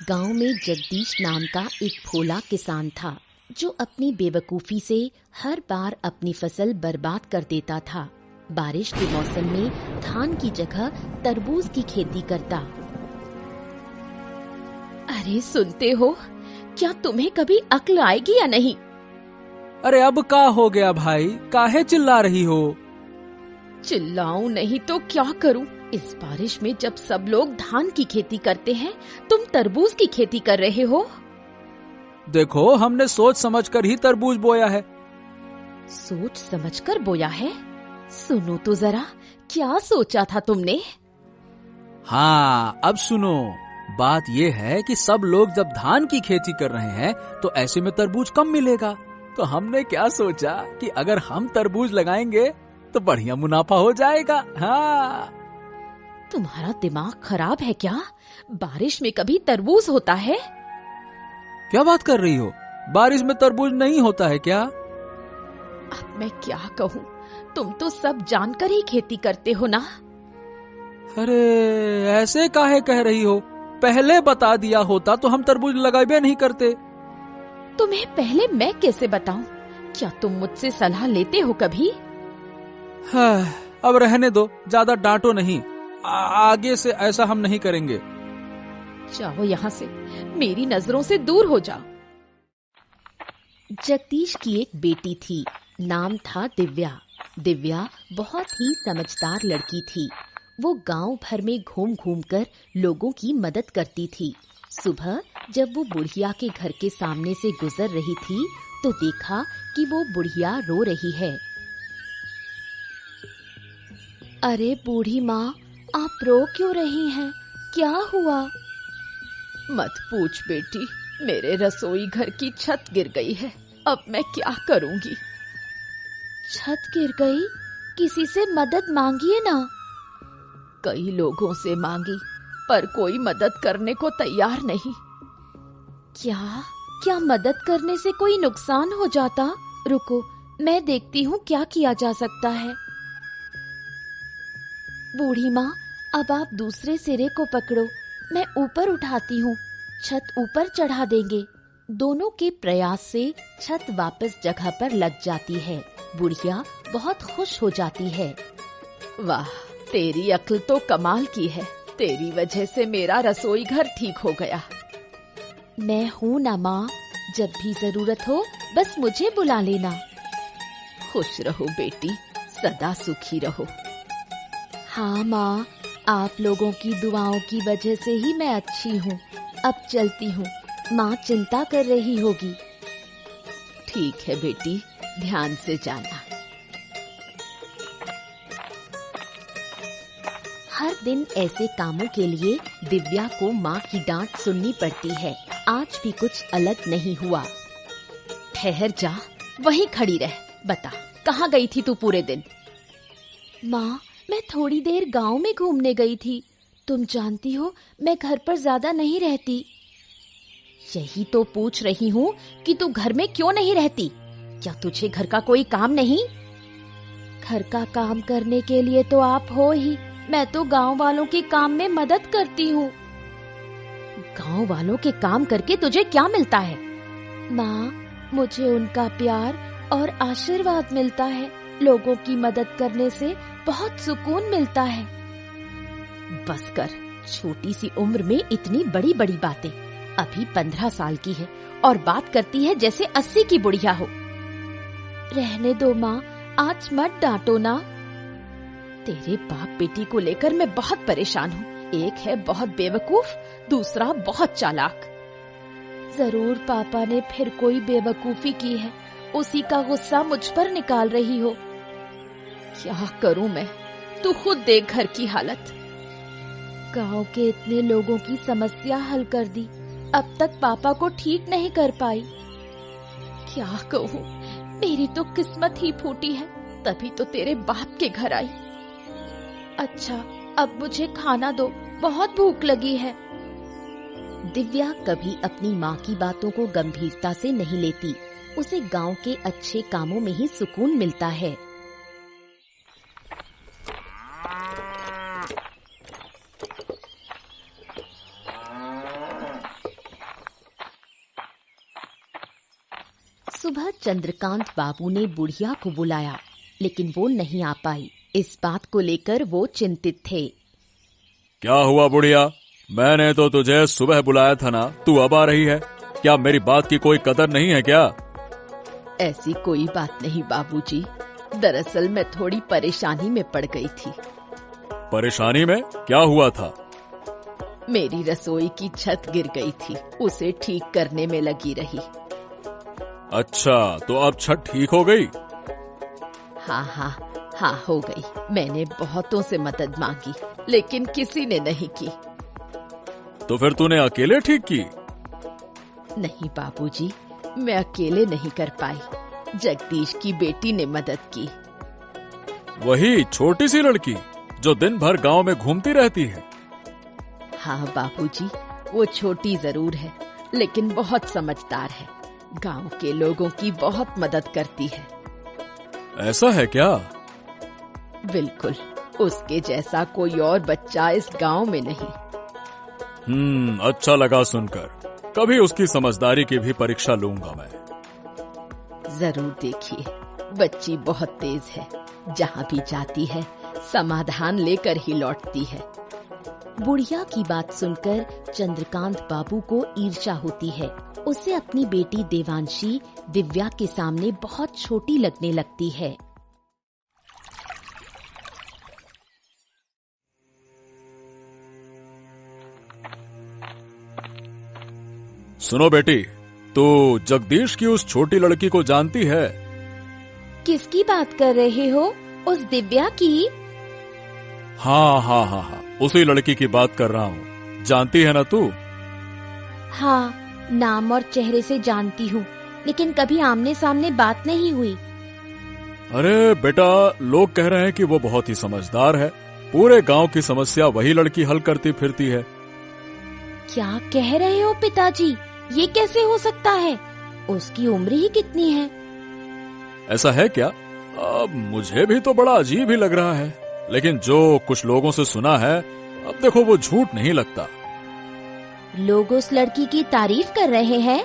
गांव में जगदीश नाम का एक भोला किसान था जो अपनी बेवकूफ़ी से हर बार अपनी फसल बर्बाद कर देता था। बारिश के मौसम में धान की जगह तरबूज की खेती करता। अरे सुनते हो, क्या तुम्हें कभी अक्ल आएगी या नहीं? अरे अब का हो गया भाई, काहे चिल्ला रही हो? चिल्लाऊं नहीं तो क्या करूं? इस बारिश में जब सब लोग धान की खेती करते हैं, तुम तरबूज की खेती कर रहे हो। देखो, हमने सोच समझकर ही तरबूज बोया है। सोच समझकर बोया है? सुनो तो जरा, क्या सोचा था तुमने? हाँ, अब सुनो। बात ये है कि सब लोग जब धान की खेती कर रहे हैं तो ऐसे में तरबूज कम मिलेगा। तो हमने क्या सोचा कि अगर हम तरबूज लगाएंगे तो बढ़िया मुनाफा हो जाएगा। हाँ। तुम्हारा दिमाग खराब है क्या? बारिश में कभी तरबूज होता है? क्या बात कर रही हो? बारिश में तरबूज नहीं होता है क्या? अब मैं क्या कहूँ, तुम तो सब जानकर ही खेती करते हो ना। अरे ऐसे काहे कह रही हो? पहले बता दिया होता तो हम तरबूज लगाए नहीं करते। तुम्हें पहले मैं कैसे बताऊं? क्या तुम मुझसे सलाह लेते हो कभी? हाँ, अब रहने दो, ज्यादा डांटो नहीं। आगे से ऐसा हम नहीं करेंगे। जाओ यहाँ से, मेरी नजरों से दूर हो जाओ। जगदीश की एक बेटी थी, नाम था दिव्या। दिव्या बहुत ही समझदार लड़की थी। वो गांव भर में घूम घूम कर लोगों की मदद करती थी। सुबह जब वो बुढ़िया के घर के सामने से गुजर रही थी तो देखा कि वो बुढ़िया रो रही है। अरे बूढ़ी माँ, आप रो क्यों रही हैं? क्या हुआ? मत पूछ बेटी, मेरे रसोई घर की छत गिर गई है। अब मैं क्या करूंगी? छत गिर गई? किसी से मदद मांगिए ना। कई लोगों से मांगी, पर कोई मदद करने को तैयार नहीं। क्या मदद करने से कोई नुकसान हो जाता? रुको, मैं देखती हूँ क्या किया जा सकता है। बूढ़ी माँ, अब आप दूसरे सिरे को पकड़ो, मैं ऊपर उठाती हूँ। छत ऊपर चढ़ा देंगे। दोनों के प्रयास से छत वापस जगह पर लग जाती है। बुढ़िया बहुत खुश हो जाती है। वाह, तेरी अक्ल तो कमाल की है। तेरी वजह से मेरा रसोई घर ठीक हो गया। मैं हूँ ना माँ, जब भी जरूरत हो बस मुझे बुला लेना। खुश रहो बेटी, सदा सुखी रहो। हाँ माँ, आप लोगों की दुआओं की वजह से ही मैं अच्छी हूँ। अब चलती हूँ, माँ चिंता कर रही होगी। ठीक है बेटी, ध्यान से जाना। हर दिन ऐसे कामों के लिए दिव्या को माँ की डांट सुननी पड़ती है। आज भी कुछ अलग नहीं हुआ। ठहर जा, वहीं खड़ी रह। बता, कहाँ गई थी तू पूरे दिन? माँ, मैं थोड़ी देर गांव में घूमने गई थी। तुम जानती हो, मैं घर पर ज्यादा नहीं रहती। यही तो पूछ रही हूँ कि तू घर में क्यों नहीं रहती? क्या तुझे घर का कोई काम नहीं? घर का काम करने के लिए तो आप हो ही। मैं तो गांव वालों के काम में मदद करती हूँ। गांव वालों के काम करके तुझे क्या मिलता है? माँ, मुझे उनका प्यार और आशीर्वाद मिलता है। लोगों की मदद करने से बहुत सुकून मिलता है। बस कर, छोटी सी उम्र में इतनी बड़ी बड़ी बातें। अभी 15 साल की है और बात करती है जैसे 80 की बुढ़िया हो। रहने दो माँ, आज मत डांटो ना। तेरे बाप बेटी को लेकर मैं बहुत परेशान हूँ। एक है बहुत बेवकूफ, दूसरा बहुत चालाक। जरूर पापा ने फिर कोई बेवकूफी की है, उसी का गुस्सा मुझ पर निकाल रही हो। क्या करूं मैं? तू खुद देख घर की हालत। गांव के इतने लोगों की समस्या हल कर दी, अब तक पापा को ठीक नहीं कर पाई। क्या कहूँ, मेरी तो किस्मत ही फूटी है, तभी तो तेरे बाप के घर आई। अच्छा, अब मुझे खाना दो, बहुत भूख लगी है। दिव्या कभी अपनी माँ की बातों को गंभीरता से नहीं लेती। उसे गांव के अच्छे कामों में ही सुकून मिलता है। सुबह चंद्रकांत बाबू ने बुढ़िया को बुलाया, लेकिन वो नहीं आ पाई। इस बात को लेकर वो चिंतित थे। क्या हुआ बुढ़िया? मैंने तो तुझे सुबह बुलाया था ना, तू अब आ रही है? क्या मेरी बात की कोई कदर नहीं है क्या? ऐसी कोई बात नहीं बाबूजी, दरअसल मैं थोड़ी परेशानी में पड़ गई थी। परेशानी में? क्या हुआ था? मेरी रसोई की छत गिर गई थी, उसे ठीक करने में लगी रही। अच्छा, तो अब छत ठीक हो गई? हाँ हो गई। मैंने बहुतों से मदद मांगी, लेकिन किसी ने नहीं की। तो फिर तूने अकेले ठीक की? नहीं बाबूजी, मैं अकेले नहीं कर पाई। जगदीश की बेटी ने मदद की। वही छोटी सी लड़की जो दिन भर गांव में घूमती रहती है? हाँ बाबूजी, वो छोटी जरूर है, लेकिन बहुत समझदार है। गांव के लोगों की बहुत मदद करती है। ऐसा है क्या? बिल्कुल, उसके जैसा कोई और बच्चा इस गांव में नहीं। अच्छा लगा सुनकर। कभी उसकी समझदारी की भी परीक्षा लूंगा मैं। जरूर देखिए, बच्ची बहुत तेज है। जहाँ भी जाती है समाधान लेकर ही लौटती है। बुढ़िया की बात सुनकर चंद्रकांत बाबू को ईर्ष्या होती है। उसे अपनी बेटी देवांशी दिव्या के सामने बहुत छोटी लगने लगती है। सुनो बेटी, तू जगदीश की उस छोटी लड़की को जानती है? किसकी बात कर रहे हो? उस दिव्या की? हाँ, उसी लड़की की बात कर रहा हूँ। जानती है ना तू? हाँ, नाम और चेहरे से जानती हूँ, लेकिन कभी आमने सामने बात नहीं हुई। अरे बेटा, लोग कह रहे हैं कि वो बहुत ही समझदार है। पूरे गांव की समस्या वही लड़की हल करती फिरती है। क्या कह रहे हो पिताजी? ये कैसे हो सकता है? उसकी उम्र ही कितनी है? ऐसा है क्या? अब मुझे भी तो बड़ा अजीब ही लग रहा है, लेकिन जो कुछ लोगों से सुना है, अब देखो वो झूठ नहीं लगता। लोग उस लड़की की तारीफ कर रहे हैं।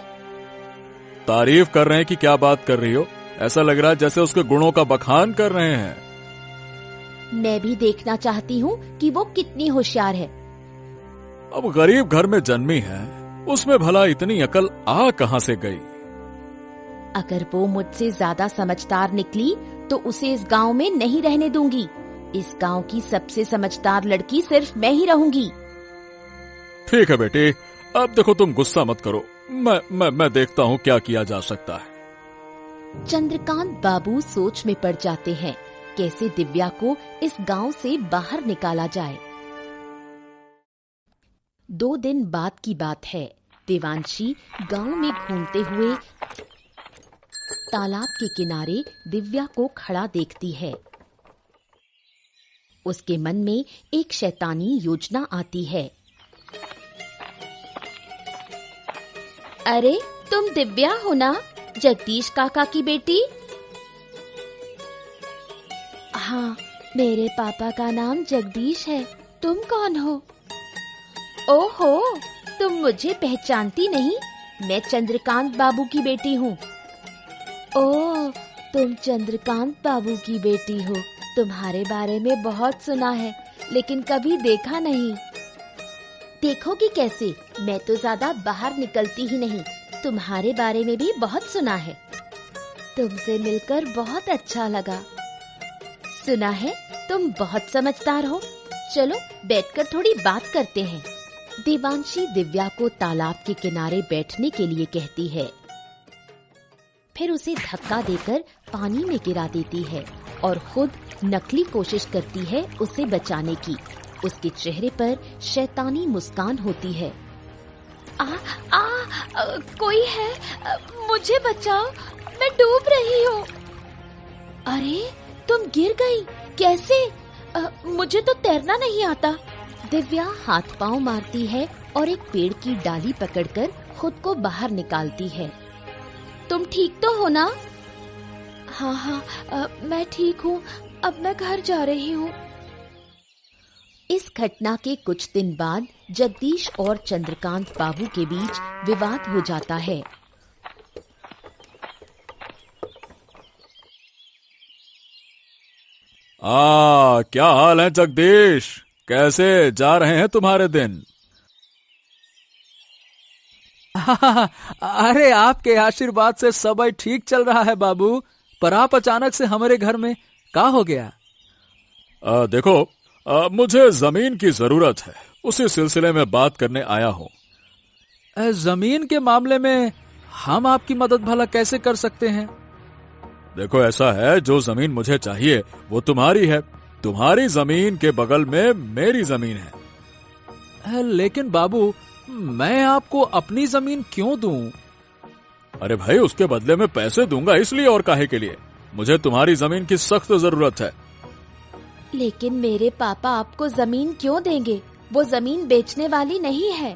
तारीफ कर रहे हैं कि क्या बात कर रही हो? ऐसा लग रहा है जैसे उसके गुणों का बखान कर रहे हैं। मैं भी देखना चाहती हूँ कि वो कितनी होशियार है। अब गरीब घर में जन्मी है, उसमें भला इतनी अकल आ कहां से गई? अगर वो मुझसे ज्यादा समझदार निकली तो उसे इस गांव में नहीं रहने दूंगी। इस गांव की सबसे समझदार लड़की सिर्फ मैं ही रहूंगी। ठीक है बेटी, अब देखो तुम गुस्सा मत करो। मैं देखता हूँ क्या किया जा सकता है। चंद्रकांत बाबू सोच में पड़ जाते हैं, कैसे दिव्या को इस गांव से बाहर निकाला जाए। 2 दिन बाद की बात है। देवांशी गांव में घूमते हुए तालाब के किनारे दिव्या को खड़ा देखती है। उसके मन में एक शैतानी योजना आती है। अरे, तुम दिव्या हो ना, जगदीश काका की बेटी? हाँ, मेरे पापा का नाम जगदीश है। तुम कौन हो? ओहो, तुम मुझे पहचानती नहीं? मैं चंद्रकांत बाबू की बेटी हूँ। ओह, तुम चंद्रकांत बाबू की बेटी हो। तुम्हारे बारे में बहुत सुना है, लेकिन कभी देखा नहीं। देखोगी कैसे? मैं तो ज्यादा बाहर निकलती ही नहीं। तुम्हारे बारे में भी बहुत सुना है। तुमसे मिलकर बहुत अच्छा लगा। सुना है तुम बहुत समझदार हो। चलो बैठकर थोड़ी बात करते हैं। देवांशी दिव्या को तालाब के किनारे बैठने के लिए कहती है, फिर उसे धक्का देकर पानी में गिरा देती है और खुद नकली कोशिश करती है उसे बचाने की। उसके चेहरे पर शैतानी मुस्कान होती है। कोई है? मुझे बचाओ, मैं डूब रही हूँ। अरे, तुम गिर गई? कैसे? मुझे तो तैरना नहीं आता। दिव्या हाथ पांव मारती है और एक पेड़ की डाली पकड़कर खुद को बाहर निकालती है। तुम ठीक तो हो ना? हाँ, मैं ठीक हूँ। अब मैं घर जा रही हूँ। इस घटना के कुछ दिन बाद जगदीश और चंद्रकांत बाबू के बीच विवाद हो जाता है। क्या हाल है जगदीश? कैसे जा रहे हैं तुम्हारे दिन? अरे आपके आशीर्वाद से सब ठीक चल रहा है बाबू, पर आप अचानक से हमारे घर में क्या हो गया? देखो, मुझे जमीन की जरूरत है, उसी सिलसिले में बात करने आया हूँ। जमीन के मामले में हम आपकी मदद भला कैसे कर सकते हैं? देखो, ऐसा है, जो जमीन मुझे चाहिए वो तुम्हारी है। तुम्हारी जमीन के बगल में मेरी जमीन है। लेकिन बाबू, मैं आपको अपनी जमीन क्यों दूं? अरे भाई, उसके बदले में पैसे दूंगा, इसलिए और काहे के लिए। मुझे तुम्हारी जमीन की सख्त जरूरत है। लेकिन मेरे पापा आपको जमीन क्यों देंगे? वो जमीन बेचने वाली नहीं है।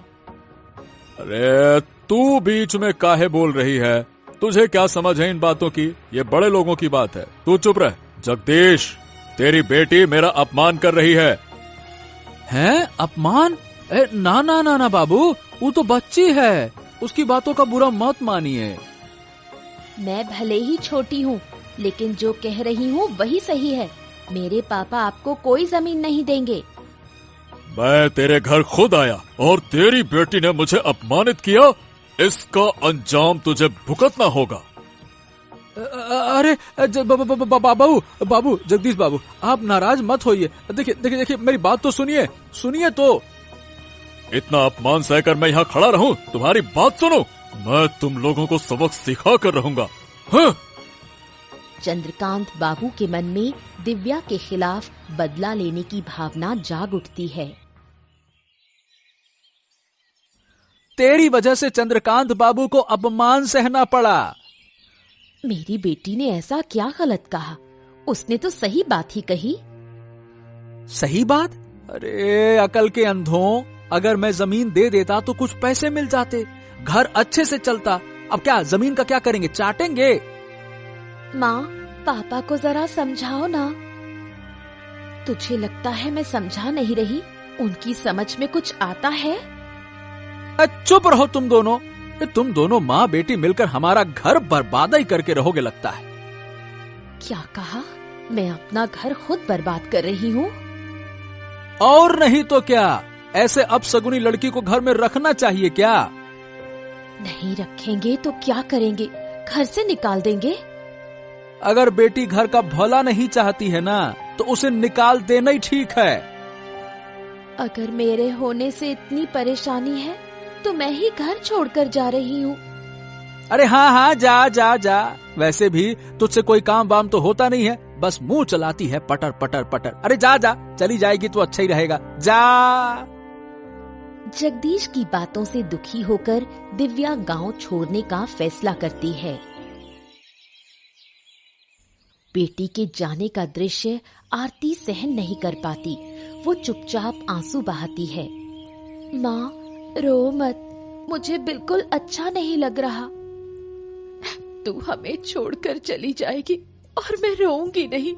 अरे तू बीच में काहे बोल रही है? तुझे क्या समझ है इन बातों की? ये बड़े लोगों की बात है। तू चुप रह। जगदीश, तेरी बेटी मेरा अपमान कर रही है। हैं? अपमान? ना ना ना ना बाबू, वो तो बच्ची है, उसकी बातों का बुरा मत मानिए। मैं भले ही छोटी हूँ, लेकिन जो कह रही हूँ वही सही है। मेरे पापा आपको कोई जमीन नहीं देंगे। मैं तेरे घर खुद आया और तेरी बेटी ने मुझे अपमानित किया। इसका अंजाम तुझे भुगतना होगा। अरे बाबू, जगदीश बाबू, आप नाराज मत होइए। देखिए देखिए देखिए, मेरी बात तो सुनिए तो। इतना अपमान सहकर मैं यहाँ खड़ा रहूं? तुम्हारी बात सुनो, मैं तुम लोगों को सबक सिखा कर रहूंगा। हाँ? चंद्रकांत बाबू के मन में दिव्या के खिलाफ बदला लेने की भावना जाग उठती है। तेरी वजह से चंद्रकांत बाबू को अपमान सहना पड़ा। मेरी बेटी ने ऐसा क्या गलत कहा? उसने तो सही बात ही कही। सही बात? अरे अकल के अंधों, अगर मैं जमीन दे देता तो कुछ पैसे मिल जाते, घर अच्छे से चलता। अब क्या जमीन का क्या करेंगे? चाटेंगे? माँ, पापा को जरा समझाओ ना। तुझे लगता है मैं समझा नहीं रही? उनकी समझ में कुछ आता है? चुप रहो तुम दोनों। तुम दोनों माँ बेटी मिलकर हमारा घर बर्बाद ही करके रहोगे लगता है। क्या कहा? मैं अपना घर खुद बर्बाद कर रही हूँ? और नहीं तो क्या, ऐसे अपशगुनी लड़की को घर में रखना चाहिए क्या? नहीं रखेंगे तो क्या करेंगे? घर से निकाल देंगे? अगर बेटी घर का भला नहीं चाहती है ना, तो उसे निकाल देना ही ठीक है। अगर मेरे होने से इतनी परेशानी है तो मैं ही घर छोड़कर जा रही हूँ। अरे हाँ हाँ, जा जा जा। वैसे भी तुझसे कोई काम वाम तो होता नहीं है, बस मुंह चलाती है पटर पटर पटर। अरे जा जा, चली जाएगी तो अच्छा ही रहेगा, जा। जगदीश की बातों से दुखी होकर दिव्या गांव छोड़ने का फैसला करती है। बेटी के जाने का दृश्य आरती सहन नहीं कर पाती। वो चुपचाप आंसू बहाती है। माँ, रो मत, मुझे बिल्कुल अच्छा नहीं लग रहा। तू हमें छोड़कर चली जाएगी और मैं रोऊंगी नहीं।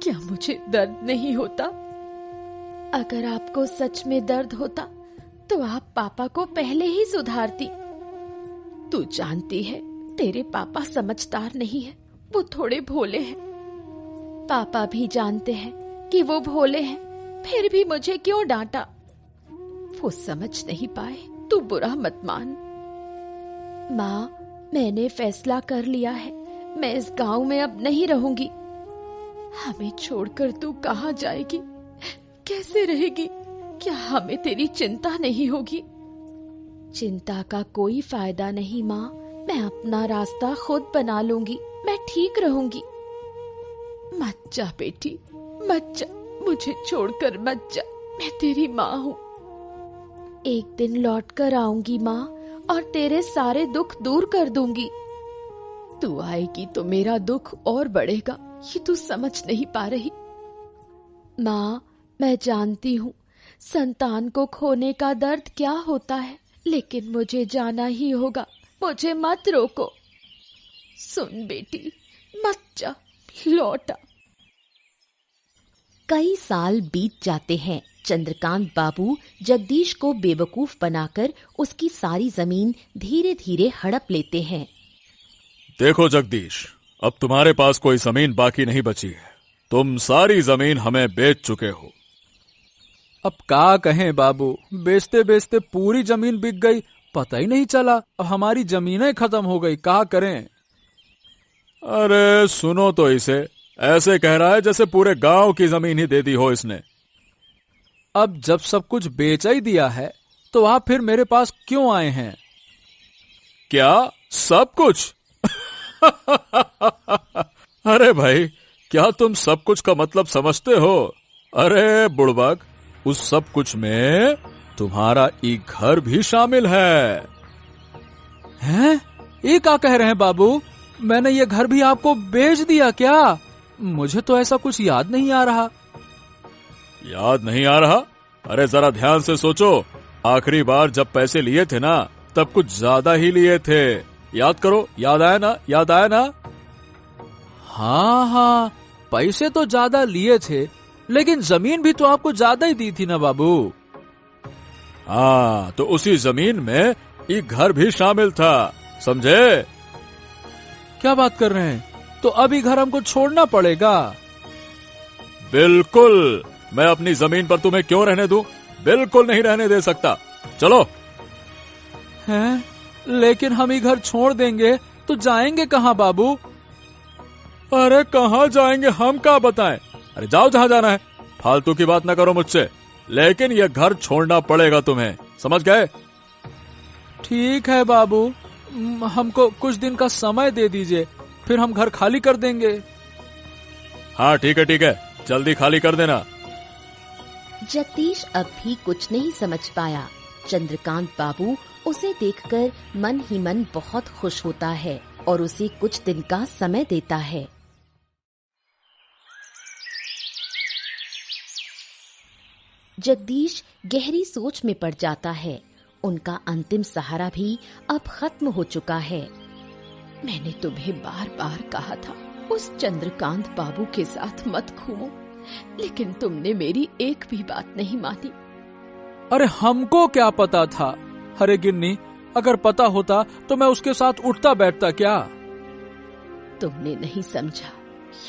क्या मुझे दर्द नहीं होता? अगर आपको सच में दर्द होता तो आप पापा को पहले ही सुधारती। तू जानती है, तेरे पापा समझदार नहीं है, वो थोड़े भोले हैं। पापा भी जानते हैं कि वो भोले हैं, फिर भी मुझे क्यों डांटा? वो समझ नहीं पाए, तू बुरा मत मान। माँ, मैंने फैसला कर लिया है, मैं इस गांव में अब नहीं रहूंगी। हमें छोड़कर तू कहाँ जाएगी? कैसे रहेगी? क्या हमें तेरी चिंता नहीं होगी? चिंता का कोई फायदा नहीं माँ, मैं अपना रास्ता खुद बना लूंगी, मैं ठीक रहूंगी। मत जा बेटी, मत जा, मुझे छोड़कर मत जा, मैं तेरी माँ हूँ। एक दिन लौट कर आऊंगी माँ, और तेरे सारे दुख दूर कर दूंगी। तू आएगी तो मेरा दुख और बढ़ेगा, ये तू समझ नहीं पा रही। माँ, मैं जानती हूँ संतान को खोने का दर्द क्या होता है, लेकिन मुझे जाना ही होगा, मुझे मत रोको। सुन बेटी, मत जा, लौटा। कई साल बीत जाते हैं। चंद्रकांत बाबू जगदीश को बेवकूफ बनाकर उसकी सारी जमीन धीरे धीरे हड़प लेते हैं। देखो जगदीश, अब तुम्हारे पास कोई जमीन बाकी नहीं बची है। तुम सारी जमीन हमें बेच चुके हो। अब क्या कहें बाबू, बेचते बेचते पूरी जमीन बिक गई, पता ही नहीं चला। अब हमारी जमीनें खत्म हो गई, क्या करें। अरे सुनो तो इसे, ऐसे कह रहा है जैसे पूरे गांव की जमीन ही दे दी हो इसने। अब जब सब कुछ बेच ही दिया है तो आप फिर मेरे पास क्यों आए हैं? क्या सब कुछ? अरे भाई, क्या तुम सब कुछ का मतलब समझते हो? अरे बुड़बक, उस सब कुछ में तुम्हारा एक घर भी शामिल है। हैं? ये क्या कह रहे हैं बाबू? मैंने ये घर भी आपको बेच दिया क्या? मुझे तो ऐसा कुछ याद नहीं आ रहा। याद नहीं आ रहा? अरे जरा ध्यान से सोचो, आखिरी बार जब पैसे लिए थे ना, तब कुछ ज्यादा ही लिए थे। याद करो, याद आया ना? याद आया ना? हाँ, पैसे तो ज्यादा लिए थे, लेकिन जमीन भी तो आपको ज्यादा ही दी थी ना बाबू। हाँ, तो उसी जमीन में एक घर भी शामिल था, समझे? क्या बात कर रहे हैं? तो अभी घर हमको छोड़ना पड़ेगा? बिल्कुल, मैं अपनी जमीन पर तुम्हें क्यों रहने दूं? बिल्कुल नहीं रहने दे सकता। चलो। हैं? लेकिन हम ही घर छोड़ देंगे तो जाएंगे कहाँ बाबू? अरे कहाँ जाएंगे, हम क्या बताएं? अरे जाओ जहाँ जाना है, फालतू की बात ना करो मुझसे। लेकिन यह घर छोड़ना पड़ेगा तुम्हें, समझ गए? ठीक है बाबू, हमको कुछ दिन का समय दे दीजिए, फिर हम घर खाली कर देंगे। हाँ ठीक है, जल्दी खाली कर देना। जगदीश अब भी कुछ नहीं समझ पाया। चंद्रकांत बाबू उसे देखकर मन ही मन बहुत खुश होता है और उसे कुछ दिन का समय देता है। जगदीश गहरी सोच में पड़ जाता है। उनका अंतिम सहारा भी अब खत्म हो चुका है। मैंने तुम्हें बार बार कहा था उस चंद्रकांत बाबू के साथ मत घूमो, लेकिन तुमने मेरी एक भी बात नहीं मानी। अरे हमको क्या पता था? अरे गिन्नी, अगर पता होता तो मैं उसके साथ उठता बैठता क्या? तुमने नहीं समझा,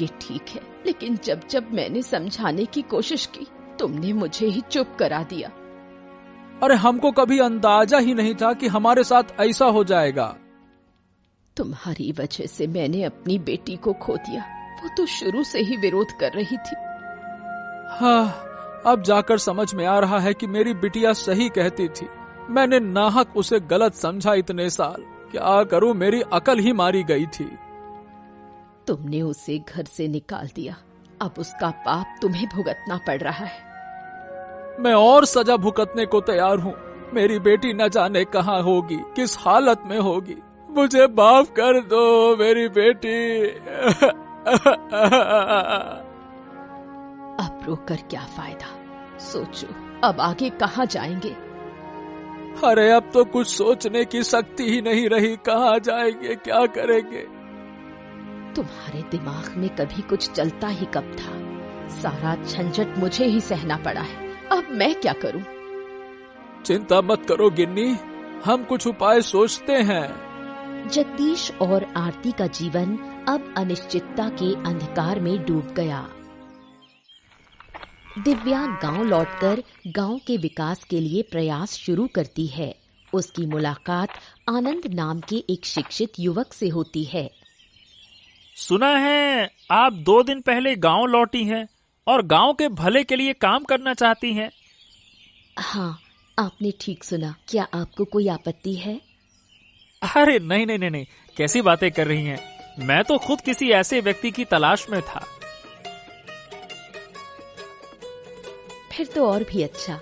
ये ठीक है, लेकिन जब जब मैंने समझाने की कोशिश की, तुमने मुझे ही चुप करा दिया। अरे हमको कभी अंदाजा ही नहीं था कि हमारे साथ ऐसा हो जाएगा। तुम्हारी वजह से मैंने अपनी बेटी को खो दिया। वो तो शुरू से ही विरोध कर रही थी। हाँ, अब जाकर समझ में आ रहा है कि मेरी बिटिया सही कहती थी। मैंने नाहक उसे गलत समझा इतने साल। क्या करूं, मेरी अकल ही मारी गई थी। तुमने उसे घर से निकाल दिया, अब उसका पाप तुम्हें भुगतना पड़ रहा है। मैं और सजा भुगतने को तैयार हूँ। मेरी बेटी न जाने कहाँ होगी, किस हालत में होगी। मुझे माफ कर दो मेरी बेटी। अब रोकर क्या फायदा? सोचो अब आगे कहाँ जाएंगे? अरे अब तो कुछ सोचने की शक्ति ही नहीं रही, कहाँ जाएंगे, क्या करेंगे? तुम्हारे दिमाग में कभी कुछ चलता ही कब था? सारा झंझट मुझे ही सहना पड़ा है। अब मैं क्या करूं? चिंता मत करो गिन्नी, हम कुछ उपाय सोचते हैं। जगदीश और आरती का जीवन अब अनिश्चितता के अंधकार में डूब गया। दिव्या गांव लौटकर गांव के विकास के लिए प्रयास शुरू करती है। उसकी मुलाकात आनंद नाम के एक शिक्षित युवक से होती है। सुना है आप 2 दिन पहले गांव लौटी हैं और गांव के भले के लिए काम करना चाहती हैं। हाँ, आपने ठीक सुना। क्या आपको कोई आपत्ति है? अरे नहीं, कैसी बातें कर रही हैं? मैं तो खुद किसी ऐसे व्यक्ति की तलाश में था। फिर तो और भी अच्छा।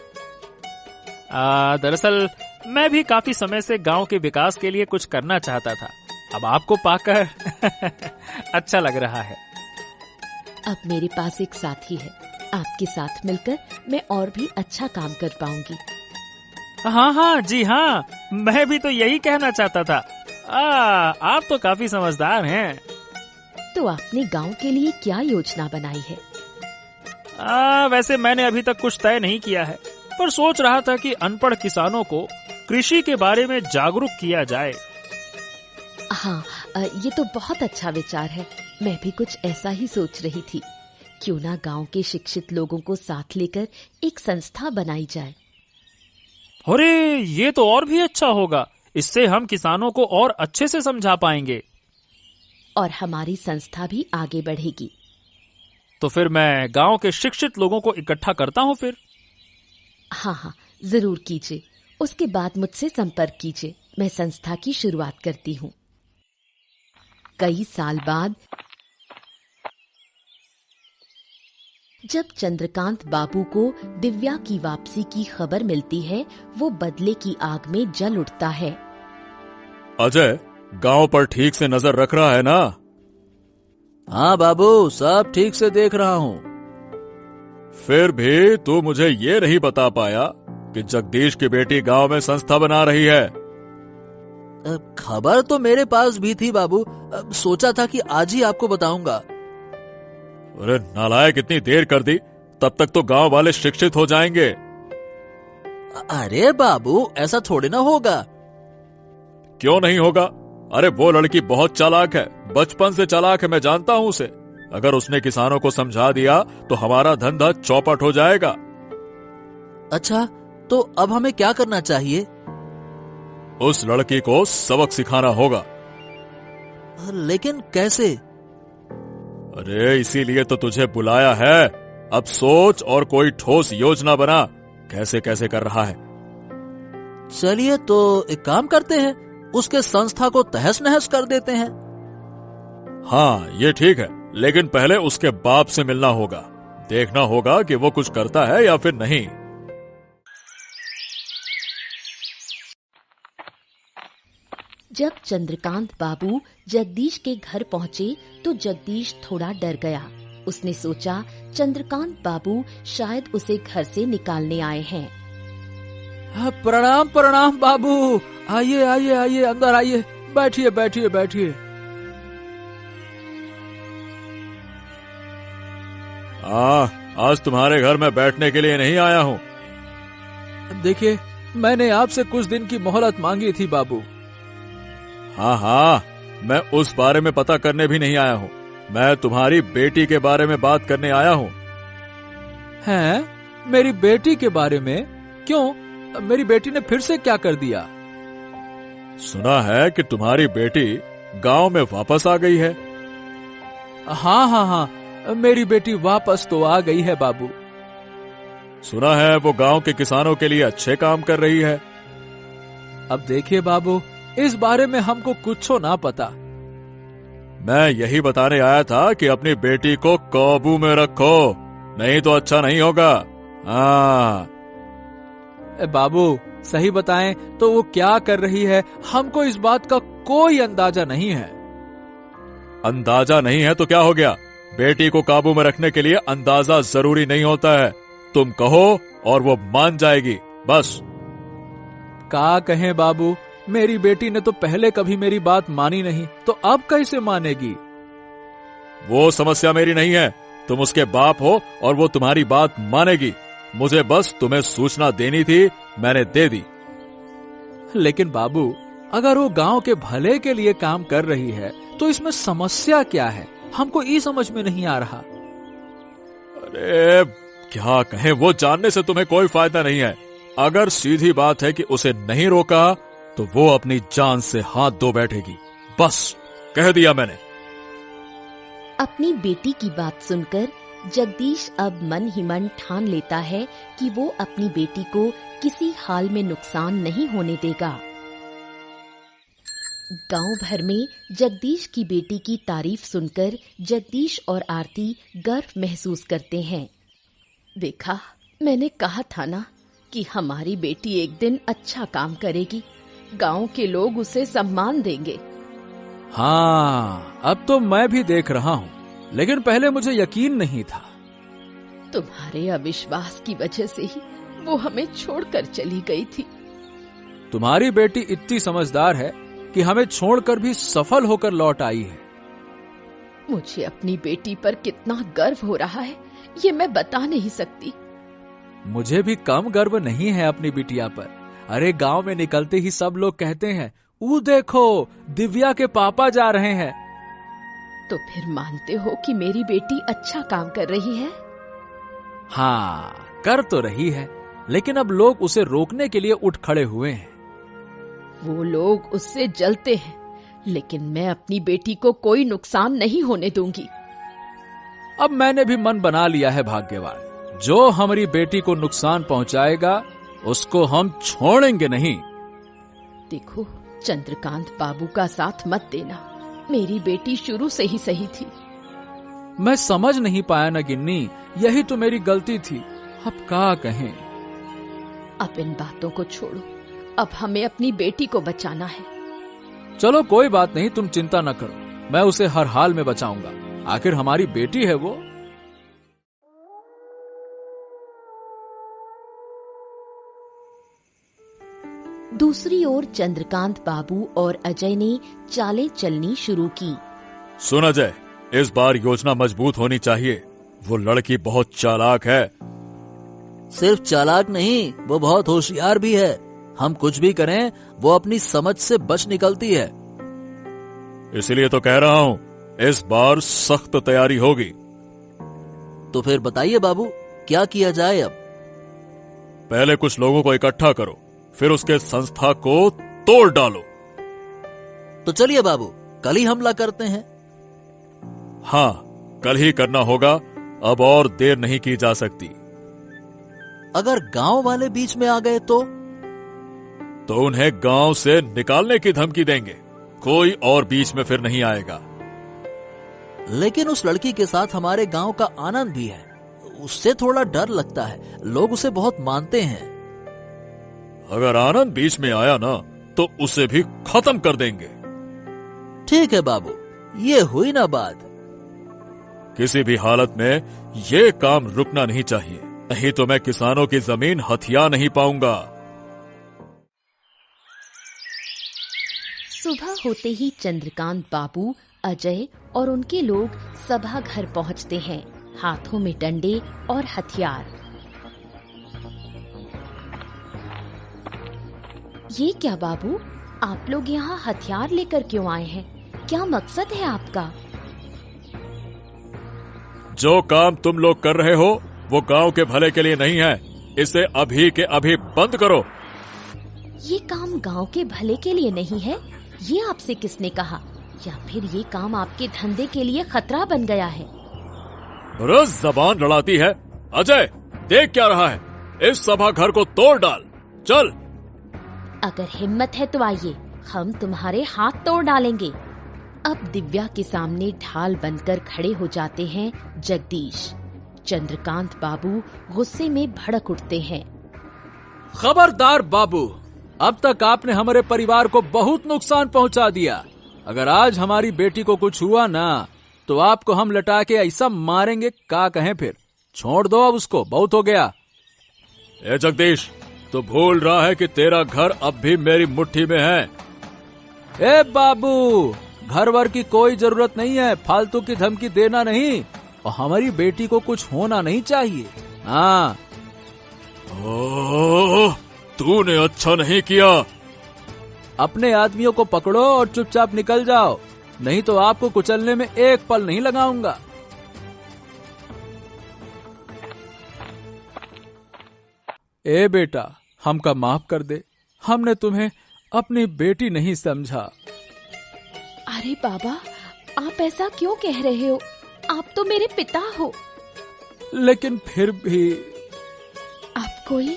दरअसल मैं भी काफी समय से गांव के विकास के लिए कुछ करना चाहता था। अब आपको पाकर अच्छा लग रहा है। अब मेरे पास एक साथी है। आपके साथ मिलकर मैं और भी अच्छा काम कर पाऊंगी। हाँ, जी हाँ, मैं भी तो यही कहना चाहता था। आप तो काफी समझदार हैं। तो आपने गांव के लिए क्या योजना बनाई है? वैसे मैंने अभी तक कुछ तय नहीं किया है, पर सोच रहा था कि अनपढ़ किसानों को कृषि के बारे में जागरूक किया जाए। हाँ, ये तो बहुत अच्छा विचार है। मैं भी कुछ ऐसा ही सोच रही थी। क्यों ना गांव के शिक्षित लोगों को साथ लेकर एक संस्था बनाई जाए। अरे ये तो और भी अच्छा होगा। इससे हम किसानों को और अच्छे से समझा पाएंगे और हमारी संस्था भी आगे बढ़ेगी। तो फिर मैं गांव के शिक्षित लोगों को इकट्ठा करता हूँ फिर। हाँ, जरूर कीजिए। उसके बाद मुझसे संपर्क कीजिए। मैं संस्था की शुरुआत करती हूँ। कई साल बाद जब चंद्रकांत बाबू को दिव्या की वापसी की खबर मिलती है, वो बदले की आग में जल उठता है। अजय, गांव पर ठीक से नजर रख रहा है ना? हाँ बाबू, सब ठीक से देख रहा हूँ। फिर भी तू मुझे ये नहीं बता पाया कि जगदीश की बेटी गांव में संस्था बना रही है। खबर तो मेरे पास भी थी बाबू, सोचा था कि आज ही आपको बताऊंगा। अरे नालायक, इतनी देर कर दी, तब तक तो गांव वाले शिक्षित हो जाएंगे। अरे बाबू, ऐसा थोड़े ना होगा। क्यों नहीं होगा? अरे वो लड़की बहुत चालाक है, बचपन से चालाक है, मैं जानता हूं उसे। अगर उसने किसानों को समझा दिया तो हमारा धंधा चौपट हो जाएगा। अच्छा, तो अब हमें क्या करना चाहिए? उस लड़की को सबक सिखाना होगा। लेकिन कैसे? अरे इसीलिए तो तुझे बुलाया है। अब सोच और कोई ठोस योजना बना, कैसे कैसे कर रहा है। चलिए तो एक काम करते हैं, उसके संस्था को तहस नहस कर देते हैं। हाँ ये ठीक है, लेकिन पहले उसके बाप से मिलना होगा। देखना होगा कि वो कुछ करता है या फिर नहीं। जब चंद्रकांत बाबू जगदीश के घर पहुंचे तो जगदीश थोड़ा डर गया। उसने सोचा चंद्रकांत बाबू शायद उसे घर से निकालने आए हैं। प्रणाम प्रणाम बाबू, आइए आइए आइए, अंदर आइए, बैठिए बैठिए बैठिए। आज तुम्हारे घर में बैठने के लिए नहीं आया हूँ। देखिए, मैंने आपसे कुछ दिन की मोहलत मांगी थी बाबू। हाँ, मैं उस बारे में पता करने भी नहीं आया हूँ। मैं तुम्हारी बेटी के बारे में बात करने आया हूँ। हैं? मेरी बेटी के बारे में? क्यों? मेरी बेटी ने फिर से क्या कर दिया? सुना है कि तुम्हारी बेटी गांव में वापस आ गई है। हाँ, मेरी बेटी वापस तो आ गई है बाबू। सुना है वो गांव के किसानों के लिए अच्छे काम कर रही है। अब देखिए बाबू, इस बारे में हमको कुछो ना पता। मैं यही बताने आया था कि अपनी बेटी को काबू में रखो, नहीं तो अच्छा नहीं होगा। हाँ बाबू, सही बताएं तो वो क्या कर रही है, हमको इस बात का कोई अंदाजा नहीं है। अंदाजा नहीं है तो क्या हो गया? बेटी को काबू में रखने के लिए अंदाजा जरूरी नहीं होता है। तुम कहो और वो मान जाएगी, बस। क्या कहें बाबू, मेरी बेटी ने तो पहले कभी मेरी बात मानी नहीं, तो अब कैसे मानेगी? वो समस्या मेरी नहीं है, तुम उसके बाप हो और वो तुम्हारी बात मानेगी। मुझे बस तुम्हें सूचना देनी थी, मैंने दे दी। लेकिन बाबू, अगर वो गांव के भले के लिए काम कर रही है तो इसमें समस्या क्या है? हमको ये समझ में नहीं आ रहा। अरे क्या कहें, वो जानने से तुम्हें कोई फायदा नहीं है। अगर सीधी बात है कि उसे नहीं रोका तो वो अपनी जान से हाथ धो बैठेगी। बस कह दिया मैंने। अपनी बेटी की बात सुनकर जगदीश अब मन ही मन ठान लेता है कि वो अपनी बेटी को किसी हाल में नुकसान नहीं होने देगा। गांव भर में जगदीश की बेटी की तारीफ सुनकर जगदीश और आरती गर्व महसूस करते हैं। देखा, मैंने कहा था ना कि हमारी बेटी एक दिन अच्छा काम करेगी, गांव के लोग उसे सम्मान देंगे। हाँ, अब तो मैं भी देख रहा हूँ, लेकिन पहले मुझे यकीन नहीं था। तुम्हारे अविश्वास की वजह से ही वो हमें छोड़कर चली गई थी। तुम्हारी बेटी इतनी समझदार है कि हमें छोड़कर भी सफल होकर लौट आई है। मुझे अपनी बेटी पर कितना गर्व हो रहा है, ये मैं बता नहीं सकती। मुझे भी कम गर्व नहीं है अपनी बिटिया पर। अरे गांव में निकलते ही सब लोग कहते हैं, वो देखो दिव्या के पापा जा रहे हैं। तो फिर मानते हो कि मेरी बेटी अच्छा काम कर रही है? हाँ, कर तो रही है, लेकिन अब लोग उसे रोकने के लिए उठ खड़े हुए हैं। वो लोग उससे जलते हैं, लेकिन मैं अपनी बेटी को कोई नुकसान नहीं होने दूंगी। अब मैंने भी मन बना लिया है भाग्यवान, जो हमारी बेटी को नुकसान पहुंचाएगा उसको हम छोड़ेंगे नहीं। देखो, चंद्रकांत बाबू का साथ मत देना। मेरी बेटी शुरू से ही सही थी। मैं समझ नहीं पाया न गिन्नी, यही तो मेरी गलती थी। अब क्या कहें। अब इन बातों को छोड़ो, अब हमें अपनी बेटी को बचाना है। चलो कोई बात नहीं, तुम चिंता न करो, मैं उसे हर हाल में बचाऊंगा। आखिर हमारी बेटी है वो। दूसरी ओर चंद्रकांत बाबू और अजय ने चालें चलनी शुरू की। सुन अजय, इस बार योजना मजबूत होनी चाहिए। वो लड़की बहुत चालाक है। सिर्फ चालाक नहीं, वो बहुत होशियार भी है। हम कुछ भी करें, वो अपनी समझ से बच निकलती है। इसलिए तो कह रहा हूँ, इस बार सख्त तैयारी होगी। तो फिर बताइए बाबू, क्या किया जाए अब? पहले कुछ लोगों को इकट्ठा करो, फिर उसके संस्था को तोड़ डालो। तो चलिए बाबू, कल ही हमला करते हैं। हाँ, कल ही करना होगा, अब और देर नहीं की जा सकती। अगर गांव वाले बीच में आ गए तो उन्हें गांव से निकालने की धमकी देंगे। कोई और बीच में फिर नहीं आएगा। लेकिन उस लड़की के साथ हमारे गांव का आनंद भी है, उससे थोड़ा डर लगता है। लोग उसे बहुत मानते हैं। अगर आनंद बीच में आया ना, तो उसे भी खत्म कर देंगे। ठीक है बाबू, ये हुई ना बात। किसी भी हालत में ये काम रुकना नहीं चाहिए, नहीं तो मैं किसानों की जमीन हथिया नहीं पाऊंगा। सुबह होते ही चंद्रकांत बाबू, अजय और उनके लोग सभा घर पहुंचते हैं, हाथों में डंडे और हथियार। ये क्या बाबू, आप लोग यहाँ हथियार लेकर क्यों आए हैं? क्या मकसद है आपका? जो काम तुम लोग कर रहे हो वो गांव के भले के लिए नहीं है। इसे अभी के अभी बंद करो। ये काम गांव के भले के लिए नहीं है, ये आपसे किसने कहा? या फिर ये काम आपके धंधे के लिए खतरा बन गया है? रोज जबान लड़ाती है। अजय, देख क्या रहा है? इस सभा घर को तोड़ डाल। चल। अगर हिम्मत है तो आइए, हम तुम्हारे हाथ तोड़ डालेंगे। अब दिव्या के सामने ढाल बनकर खड़े हो जाते हैं जगदीश। चंद्रकांत बाबू गुस्से में भड़क उठते हैं। खबरदार बाबू, अब तक आपने हमारे परिवार को बहुत नुकसान पहुंचा दिया। अगर आज हमारी बेटी को कुछ हुआ ना, तो आपको हम लटा के ऐसा मारेंगे, क्या कहें फिर। छोड़ दो अब उसको, बहुत हो गया। ए जगदीश, तो भूल रहा है कि तेरा घर अब भी मेरी मुट्ठी में है। ए बाबू, घर वर की कोई जरूरत नहीं है, फालतू की धमकी देना नहीं। और हमारी बेटी को कुछ होना नहीं चाहिए। हाँ। तूने अच्छा नहीं किया। अपने आदमियों को पकड़ो और चुपचाप निकल जाओ, नहीं तो आपको कुचलने में एक पल नहीं लगाऊंगा। ए बेटा, हमका माफ कर दे, हमने तुम्हें अपनी बेटी नहीं समझा। अरे बाबा, आप ऐसा क्यों कह रहे हो? आप तो मेरे पिता हो। लेकिन फिर भी। आप कोई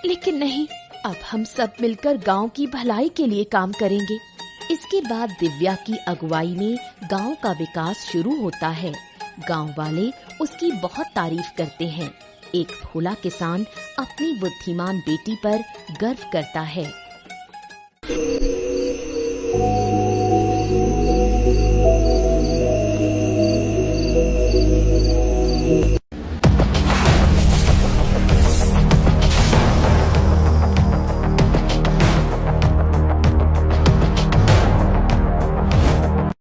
लेकिन नहीं, अब हम सब मिलकर गांव की भलाई के लिए काम करेंगे। इसके बाद दिव्या की अगुवाई में गांव का विकास शुरू होता है। गांव वाले उसकी बहुत तारीफ करते हैं। एक भोला किसान अपनी बुद्धिमान बेटी पर गर्व करता है।